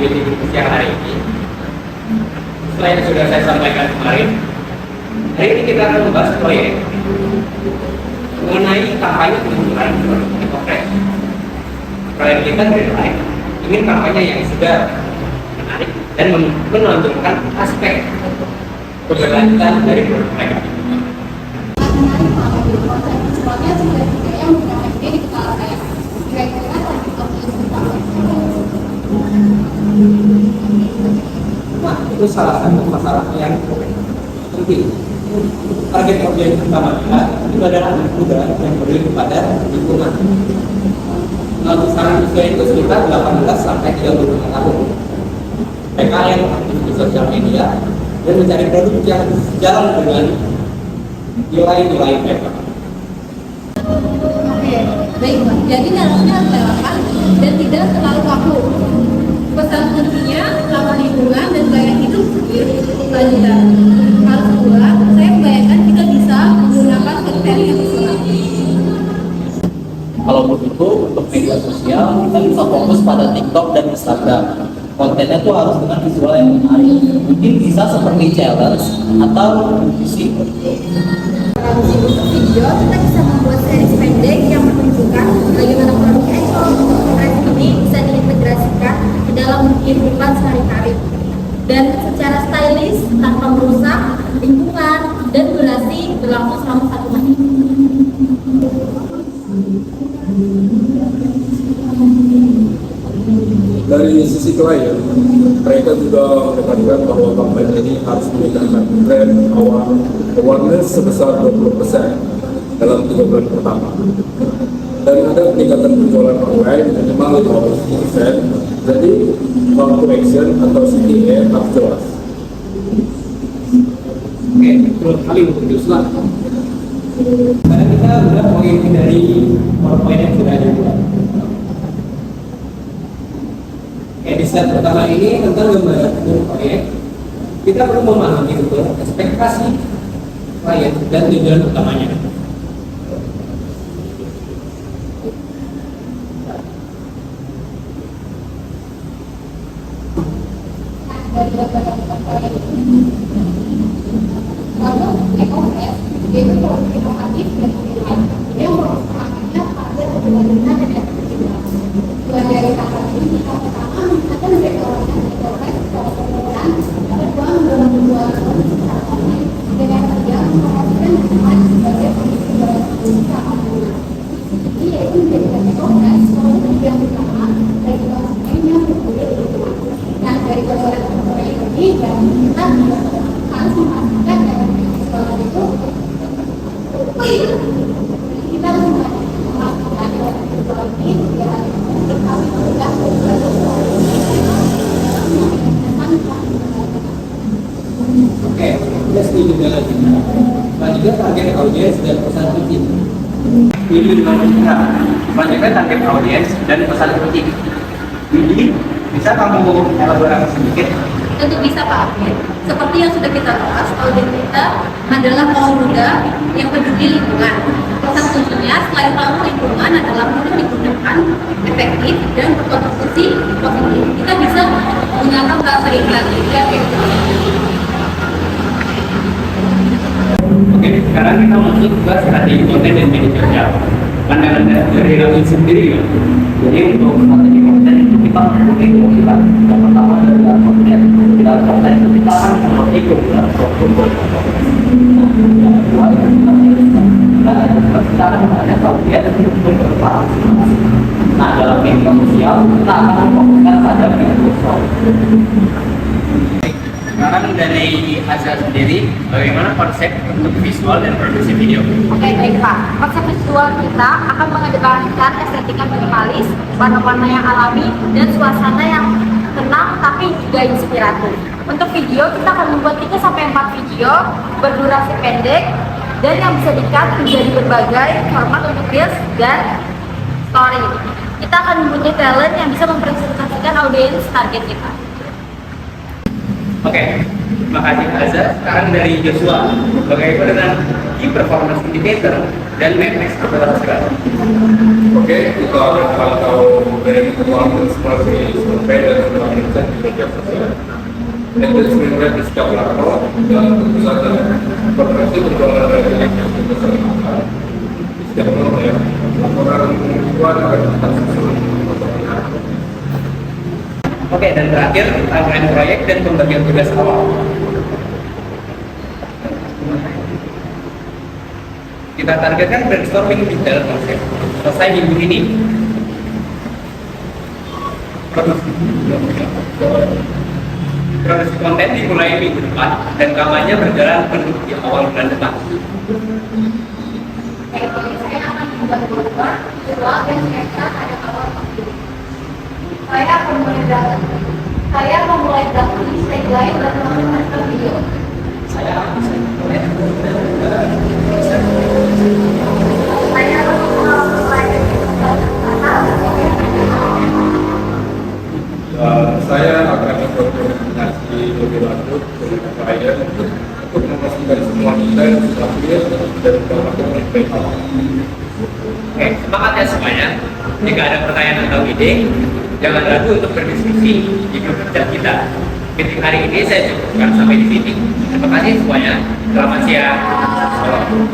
meeting siang hari ini, selain yang sudah saya sampaikan kemarin, hari ini kita akan membahas proyek mengenai kampanye pengumpulan Pilpres. Proyek kita Greenlight ingin kampanye yang sudah menarik dan menonjolkan aspek keberlanjutan dari produk mereka. Nah, itu salah satu masalah yang penting. Target audiens pertama kita itu adalah anak muda yang peduli kepada lingkungan. Nah, kisaran usia itu sekitar 18 sampai 35 tahun. Mereka yang aktif di sosial media dan mencari produk yang sejalan dengan nilai-nilai mereka. Oke, baik Pak. Jadi narasinya harus relevan dan tidak terlalu kaku. Pesan kuncinya ramah lingkungan dan gaya hidup berkelanjutan. Hal kedua, saya membayangkan kita bisa menggunakan konten yang visual. Kalau begitu untuk media sosial kita bisa fokus pada TikTok dan Instagram. Kontennya tuh harus dengan visual yang menarik. Mungkin bisa seperti challenge atau visi. Untuk video, kita bisa membuat series pendek yang menunjukkan bagaimana produk Eco ini bisa diintegrasikan ke dalam kehidupan sehari-hari dan secara stylish tanpa merusak lingkungan dan durasi berlangsung selama 1 menit. Dari sisi klien, mereka juga menekankan bahwa kampanye ini harus meningkatkan brand awareness sebesar 20% dalam 3 bulan pertama. Dan ada peningkatan penjualan online minimal 50%. Jadi call to action atau CTA harus jelas. Oke, betul sekali untuk Joshua. Karena kita sudah poin dari poin yang sudah dibuat. Di slide pertama ini tentang gambaran proyek, kita perlu memahami betul ekspektasi klien dan tujuan utamanya. Lalu EcoWest yaitu produk inovatif dan pilihan yang merupakannya pada keberlanjutan dan efektivitas. Mulai dari tahap ini, tahap pertama meningkatkan deklarasi EcoWest secara penggunaan, kedua mendorong penjualan produk secara online, dan yang ketiga mempromosikan lingkungan sebagai kondisi dalam secara online. Ini yaitu menjadikan EcoWest produk yang utama bagi konsumen yang peduli lingkungan. Nah, dari konsumen ini dan kita harus memastikan dalam sekolah itu kita harus memastikan dalam sekolah ini ya kami tidak Oke, kita setuju dengan ini. Dan juga target audiens dan pesan kunci. Ini dengan kita. Selanjutnya target audiens dan pesan kunci. Jadi bisa kamu elaborasi sedikit? Tentu bisa Pak Afid. Seperti yang sudah kita bahas, audiens kita adalah kaum muda yang peduli lingkungan. Pesan kuncinya selain ramah lingkungan adalah mudah digunakan, efektif dan berkontribusi positif. Kita bisa menggunakan bahasa iklan yang Oke, sekarang kita masuk ke strategi konten dan media sosial. Pandangan dari Raffi sendiri ya. Jadi untuk strategi konten itu kita mempunyai kita yang pertama adalah konten. Kita konten itu kita akan seperti itu ya. Yang kedua itu kita akan mengadakan audiens untuk berpartisipasi. Nah, dalam media sosial kita akan memfokuskan pada media sosial. Sekarang dari Azza sendiri, bagaimana konsep untuk visual dan produksi video? Oke, baik Pak. Konsep visual kita akan mengedepankan estetika minimalis, warna-warna yang alami, dan suasana yang tenang tapi juga inspiratif. Untuk video, kita akan membuat 3-4 video berdurasi pendek dan yang bisa di-cut menjadi berbagai format untuk reels dan story. Kita akan mempunyai talent yang bisa mempresentasikan audiens target kita. Oke, terima kasih Azza. Sekarang dari Joshua, bagaimana dengan Key Performance Indicator, dan matrix operasional. Oke, kita akan pantau dari keuangan seperti survei dan penelitian di media sosial. Engagement rate di setiap lapor dan pusatan informasi penjualan dari yang dipersembahkan di setiap novel. Laporan penjualan akan kita susun. Oke, dan terakhir timeline proyek dan pembagian tugas awal. Kita targetkan brainstorming detail konsep selesai minggu ini. Produksi konten dimulai minggu depan dan kampanye berjalan penuh di awal bulan depan. Jadi saya akan membuat program visual dan sketsa pada awal waktu. Saya akan memulai drafting tagline dan melakukan video. Saya akan memulai Saya akan berkoordinasi lebih lanjut dengan klien untuk memastikan semua detail stabil dan mendapatkan feedback. Oke, semangat ya semuanya. Jika ada pertanyaan atau ide, jangan ragu untuk berdiskusi di grup chat kita. Meeting hari ini saya cukupkan sampai di sini. Terima kasih semuanya. Selamat siang. Salam.